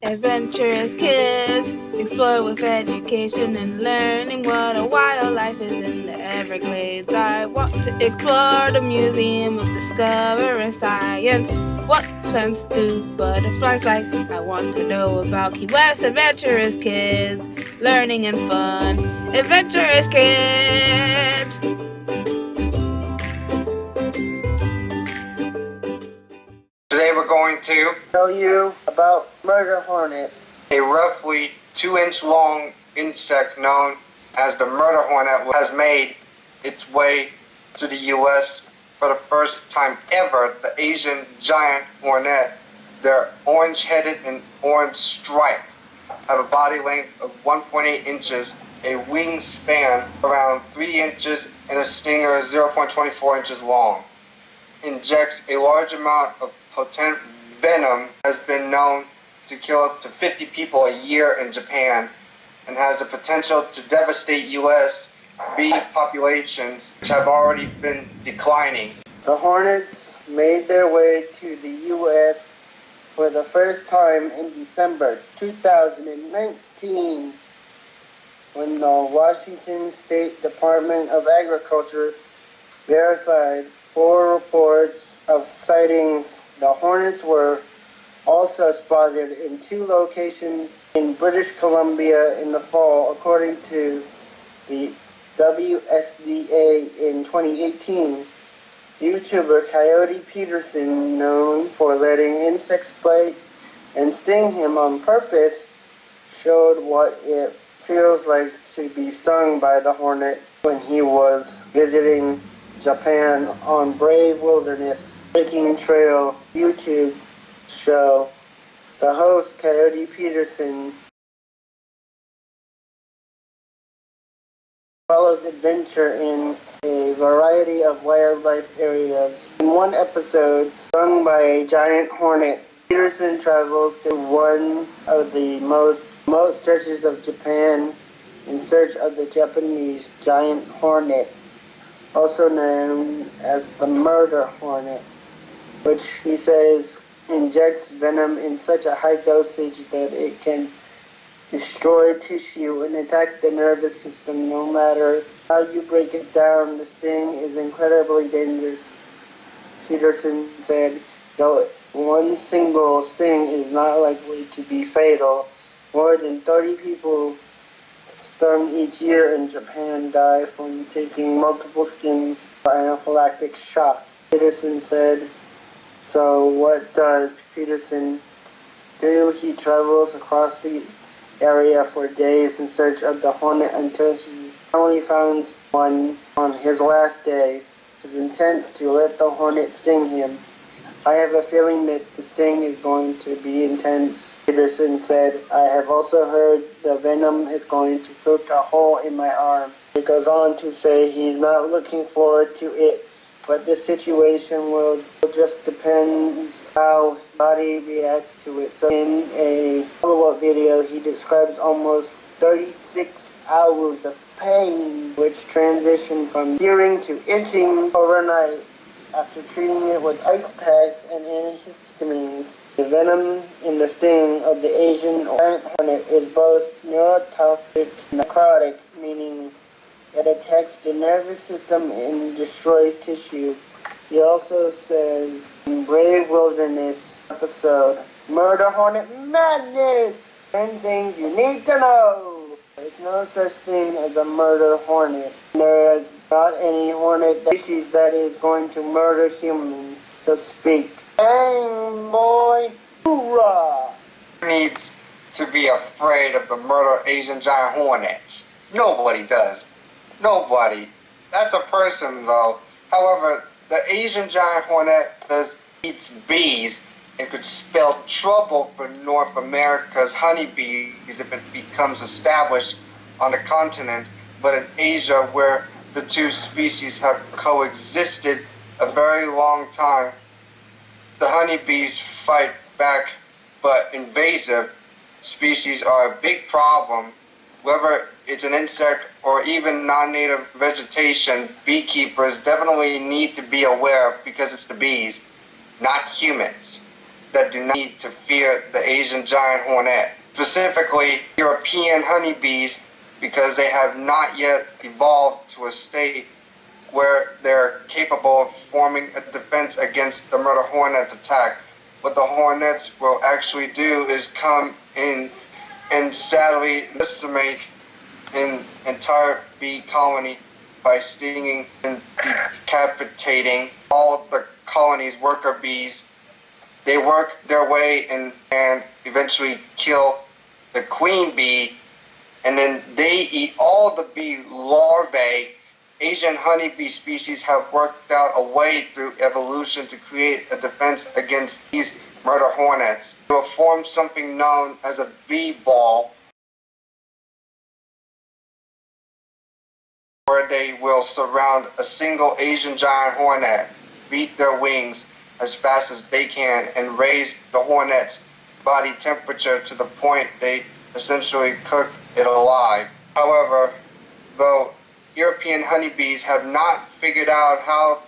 Adventurous kids explore with education and learning what a wildlife is in the Everglades. I want to explore the Museum of Discovering Science. What plants do butterflies like? I want to know about Key West. Adventurous kids, learning and fun. Adventurous kids! Today we're going to tell you about murder hornets. A roughly 2-inch long insect known as the murder hornet has made its way to the U.S. for the first time ever. The Asian giant hornet, they're orange-headed and orange striped, have a body length of 1.8 inches, a wingspan around 3 inches, and a stinger 0.24 inches long. Injects a large amount of potent venom, has been known to kill up to 50 people a year in Japan, and has the potential to devastate U.S. bee populations, which have already been declining. The hornets made their way to the U.S. for the first time in December 2019, when the Washington State Department of Agriculture verified 4 reports of sightings. The hornets were also spotted in 2 locations in British Columbia in the fall, according to the WSDA in 2018. YouTuber Coyote Peterson, known for letting insects bite and sting him on purpose, showed what it feels like to be stung by the hornet when he was visiting Japan on Brave Wilderness Hiking Trail YouTube show. The host, Coyote Peterson, follows adventure in a variety of wildlife areas. In one episode, stung by a giant hornet, Peterson travels to one of the most remote stretches of Japan in search of the Japanese giant hornet, also known as the murder hornet, which he says injects venom in such a high dosage that it can destroy tissue and attack the nervous system. No matter how you break it down, the sting is incredibly dangerous. Peterson said, though one single sting is not likely to be fatal, more than 30 people stung each year in Japan die from taking multiple stings for anaphylactic shock. Peterson said, so what does Peterson do? He travels across the area for days in search of the hornet until he finally found one on his last day. His intent to let the hornet sting him. I have a feeling that the sting is going to be intense, Peterson said. I have also heard the venom is going to cook a hole in my arm. He goes on to say he's not looking forward to it, but the situation will just depends how his body reacts to it. So in a follow-up video, he describes almost 36 hours of pain, which transitioned from searing to itching overnight after treating it with ice packs and antihistamines. The venom in the sting of the Asian giant hornet is both neurotoxic and necrotic, meaning it attacks the nervous system and destroys tissue. He also says in Brave Wilderness episode, Murder Hornet Madness! 10 things you need to know. There's no such thing as a murder hornet. There is not any hornet species that is going to murder humans, so speak. Bang, boy! Hoorah! Needs to be afraid of the murder Asian giant hornets. Nobody does. Nobody. That's a person, though. However, the Asian giant hornet eats bees and could spell trouble for North America's honeybees if it becomes established on the continent. But in Asia, where the 2 species have coexisted a very long time, the honeybees fight back, but invasive species are a big problem. Whether it's an insect or even non-native vegetation, beekeepers definitely need to be aware because it's the bees, not humans. that do not need to fear the Asian giant hornet. Specifically, European honeybees, because they have not yet evolved to a state where they're capable of forming a defense against the murder hornet's attack. What the hornets will actually do is come in and sadly decimate an entire bee colony by stinging and decapitating all the colony's worker bees. They work their way in and eventually kill the queen bee, and then they eat all the bee larvae. Asian honeybee species have worked out a way through evolution to create a defense against these murder hornets. They will form something known as a bee ball, where they will surround a single Asian giant hornet, beat their wings as fast as they can, and raise the hornet's body temperature to the point they essentially cook it alive. However, though European honeybees have not figured out how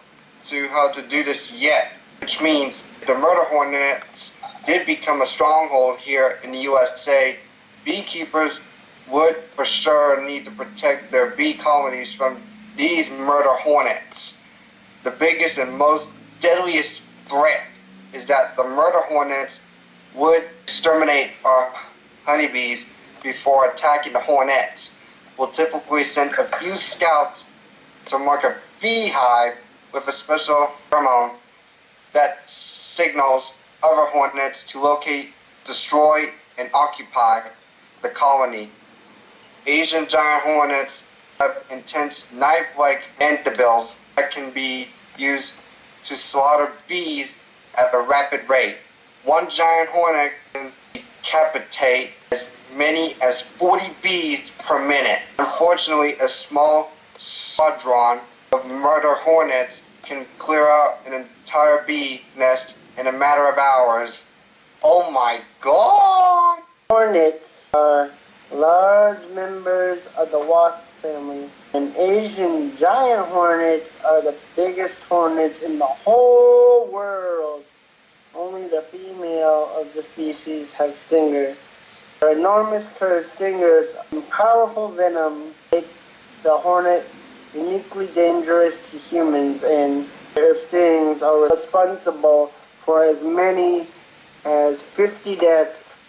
to do this yet, which means the murder hornets did become a stronghold here in the USA, beekeepers would for sure need to protect their bee colonies from these murder hornets. The biggest and most deadliest threat is that the murder hornets would exterminate our honeybees before attacking the hornets. We'll typically send a few scouts to mark a beehive with a special pheromone that signals other hornets to locate, destroy, and occupy the colony. Asian giant hornets have intense knife-like mandibles that can be used to slaughter bees at a rapid rate. One giant hornet can decapitate as many as 40 bees per minute. Unfortunately, a small squadron of murder hornets can clear out an entire bee nest in a matter of hours. Oh my God! Hornets are large members of the wasp family, and Asian giant hornets are the biggest hornets in the whole world. Only the female of the species have stingers. Their enormous curved stingers and powerful venom make the hornet uniquely dangerous to humans, and their stings are responsible for as many as 50 deaths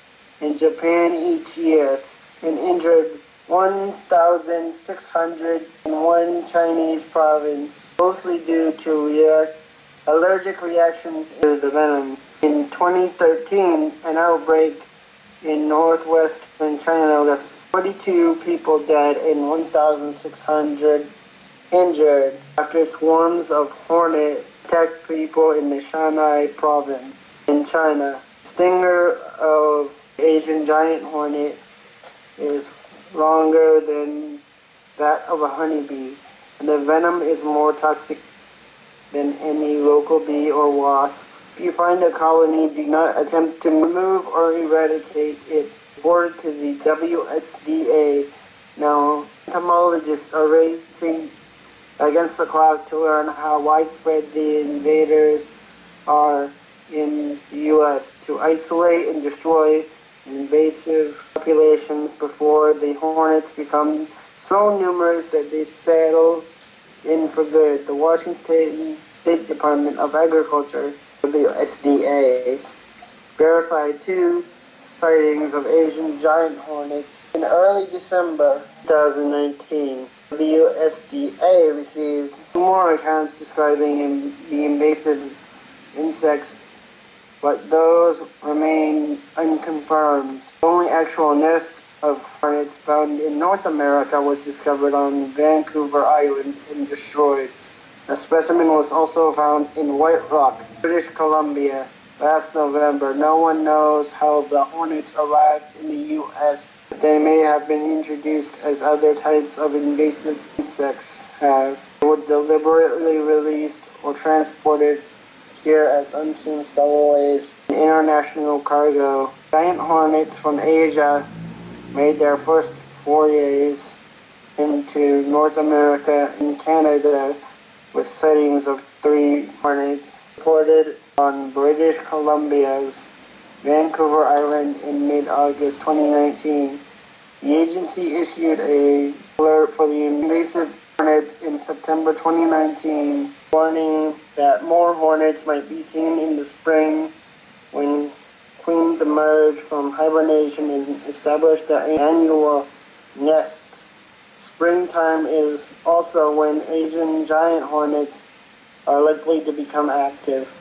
in Japan each year, and injured 1,601 Chinese province, mostly due to allergic reactions to the venom. In 2013, an outbreak in northwestern China left 42 people dead and 1,600 injured after swarms of hornet attacked people in the Shanghai province in China. Stinger of Asian giant hornet is longer than that of a honeybee, and the venom is more toxic than any local bee or wasp. If you find a colony, do not attempt to remove or eradicate it. Report to the WSDA. Now, entomologists are racing against the clock to learn how widespread the invaders are in the U.S. to isolate and destroy invasive populations before the hornets become so numerous that they settle in for good. The Washington State Department of Agriculture, WSDA, verified 2 sightings of Asian giant hornets in early December 2019. WSDA received more accounts describing the invasive insects, but those remain unconfirmed. The only actual nest of hornets found in North America was discovered on Vancouver Island and destroyed. A specimen was also found in White Rock, British Columbia, last November. No one knows how the hornets arrived in the U.S. They may have been introduced as other types of invasive insects have. They were deliberately released or transported here as unseen stowaways in international cargo. Giant hornets from Asia made their first forays into North America and Canada, with sightings of 3 hornets reported on British Columbia's Vancouver Island in mid-August 2019. The agency issued a alert for the invasive hornets in September 2019, warning that more hornets might be seen in the spring when queens emerge from hibernation and establish their annual nests. Springtime is also when Asian giant hornets are likely to become active.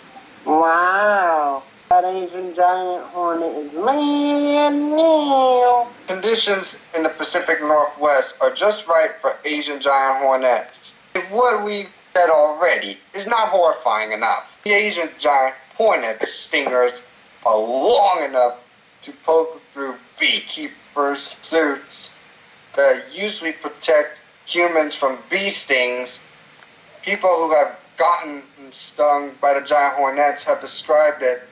Wow! That Asian giant hornet is man now. Conditions in the Pacific Northwest are just right for Asian giant hornets. If what we've said already is not horrifying enough, the Asian giant hornet stingers are long enough to poke through beekeepers' suits that usually protect humans from bee stings. People who have gotten stung by the giant hornets have described it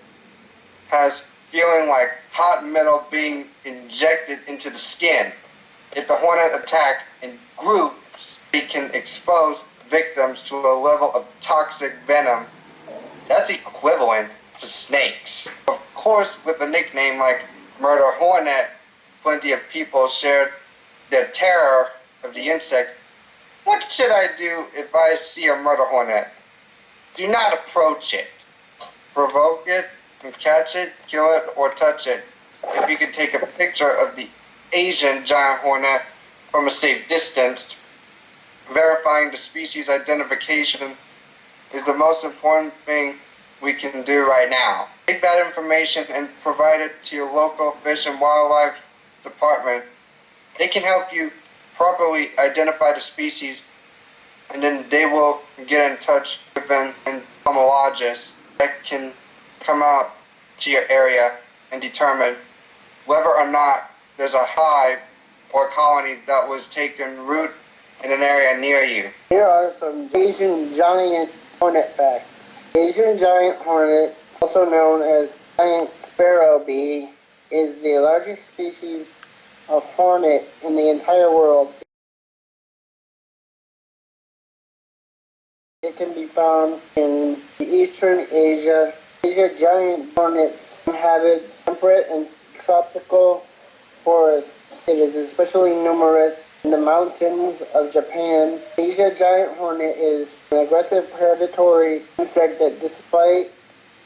as feeling like hot metal being injected into the skin. If the hornet attack in groups, it can expose victims to a level of toxic venom that's equivalent to snakes. Of course, with a nickname like Murder Hornet, plenty of people shared their terror of the insect. What should I do if I see a murder hornet? Do not approach it. Provoke it and catch it, kill it, or touch it. If you can take a picture of the Asian giant hornet from a safe distance, verifying the species identification is the most important thing we can do right now. Take that information and provide it to your local Fish and Wildlife Department. They can help you properly identify the species, and then they will get in touch with an entomologist that can come out to your area and determine whether or not there's a hive or colony that was taking root in an area near you. Here are some Asian giant hornet facts. Asian giant hornet, also known as giant sparrow bee, is the largest species of hornet in the entire world. It can be found in eastern Asia. Asia giant hornets inhabits temperate and tropical forests. It is especially numerous in the mountains of Japan. Asia giant hornet is an aggressive predatory insect that, despite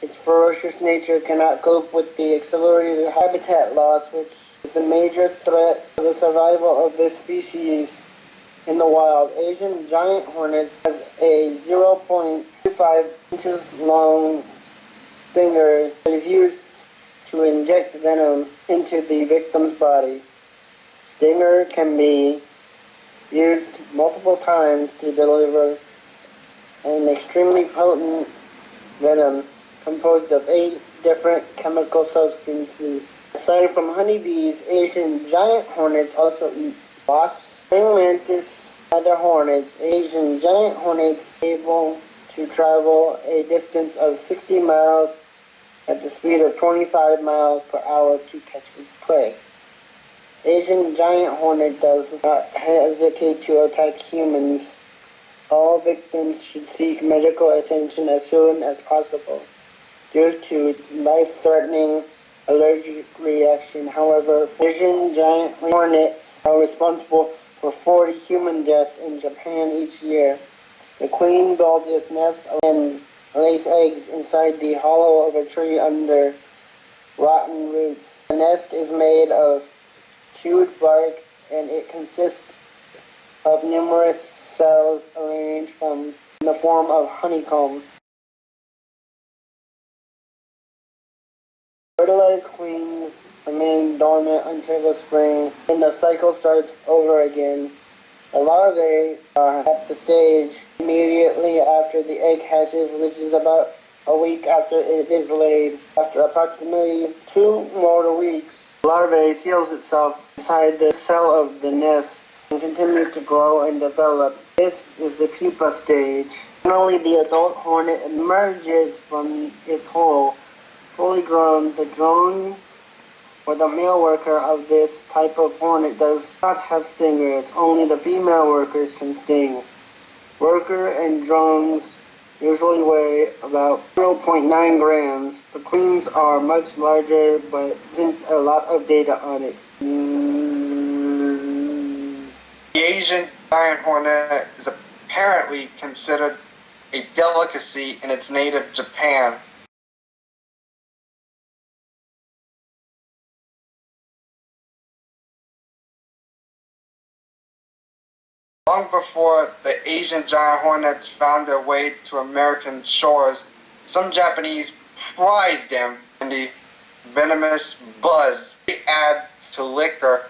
its ferocious nature, cannot cope with the accelerated habitat loss, which is the major threat to the survival of this species in the wild. Asian giant hornets has a 0.25 inches long stinger that is used to inject venom into the victim's body. Stinger can be used multiple times to deliver an extremely potent venom composed of 8 different chemical substances. Aside from honeybees, Asian giant hornets also eat wasps, praying mantis, other hornets. Asian giant hornets able to travel a distance of 60 miles at the speed of 25 miles per hour to catch its prey. Asian giant hornet does not hesitate to attack humans. All victims should seek medical attention as soon as possible due to life-threatening allergic reaction. However, Asian giant hornets are responsible for 40 human deaths in Japan each year. The queen builds its nest and lays eggs inside the hollow of a tree under rotten roots. The nest is made of chewed bark, and it consists of numerous cells arranged in the form of honeycomb. Fertilized queens remain dormant until the spring, and the cycle starts over again. The larvae are at the stage immediately after the egg hatches, which is about a week after it is laid. After approximately 2 more weeks, the larvae seals itself inside the cell of the nest and continues to grow and develop. This is the pupa stage. Finally, the adult hornet emerges from its hole, fully grown. The drone or the male worker of this type of hornet does not have stingers. Only the female workers can sting. Worker and drones usually weigh about 0.9 grams. The queens are much larger, but isn't a lot of data on it. The Asian giant hornet is apparently considered a delicacy in its native Japan. Long before the Asian giant hornets found their way to American shores, some Japanese prized them and the venomous buzz they add to liquor.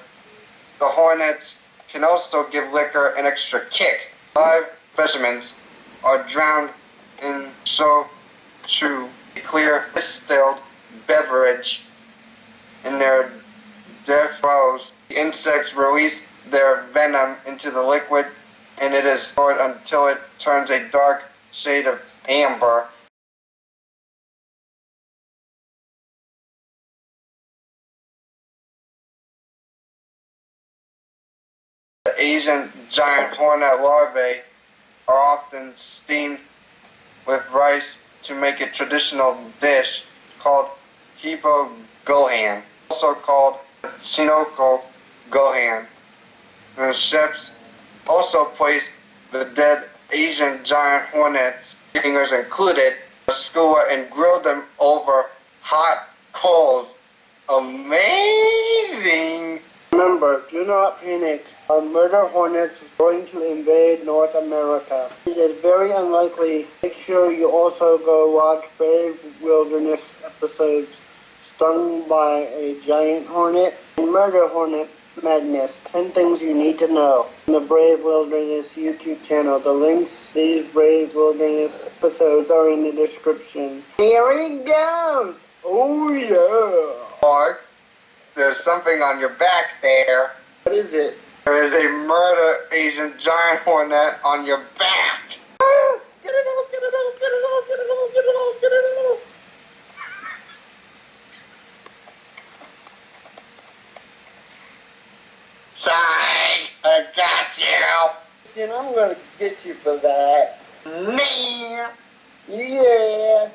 The hornets can also give liquor an extra kick. Live specimens are drowned in shochu, a clear distilled beverage. In their death throes, the insects release their venom into the liquid, and it is stored until it turns a dark shade of amber. The Asian giant hornet larvae are often steamed with rice to make a traditional dish called Hippo Gohan, also called Shinoko Gohan. The chefs also place the dead Asian giant hornets, fingers included, on a skewer and grill them over hot coals. Amazing! Remember, do not panic. Our murder hornets are going to invade North America. It is very unlikely. Make sure you also go watch Brave Wilderness episodes Stung by a Giant Hornet and Murder Hornet Madness. 10 things you need to know. On the Brave Wilderness YouTube channel. The links to these Brave Wilderness episodes are in the description. Here it goes! Oh yeah! Mark, there's something on your back there. What is it? There is a murder Asian giant hornet on your back. Ah, get it off, get it off, get it off, get it off, get it off, get it off. Psych, I got you. And I'm gonna get you for that. Me. Yeah.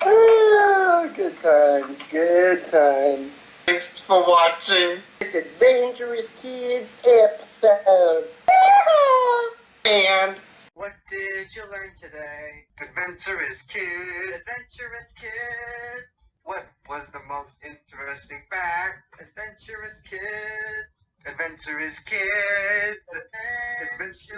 Ah, good times, good times. Thanks for watching. This Adventurous Kids episode. And What did you learn today? Adventurous Kids. Adventurous kids! What was the most interesting fact? Adventurous kids! Adventurous Kids. Adventurous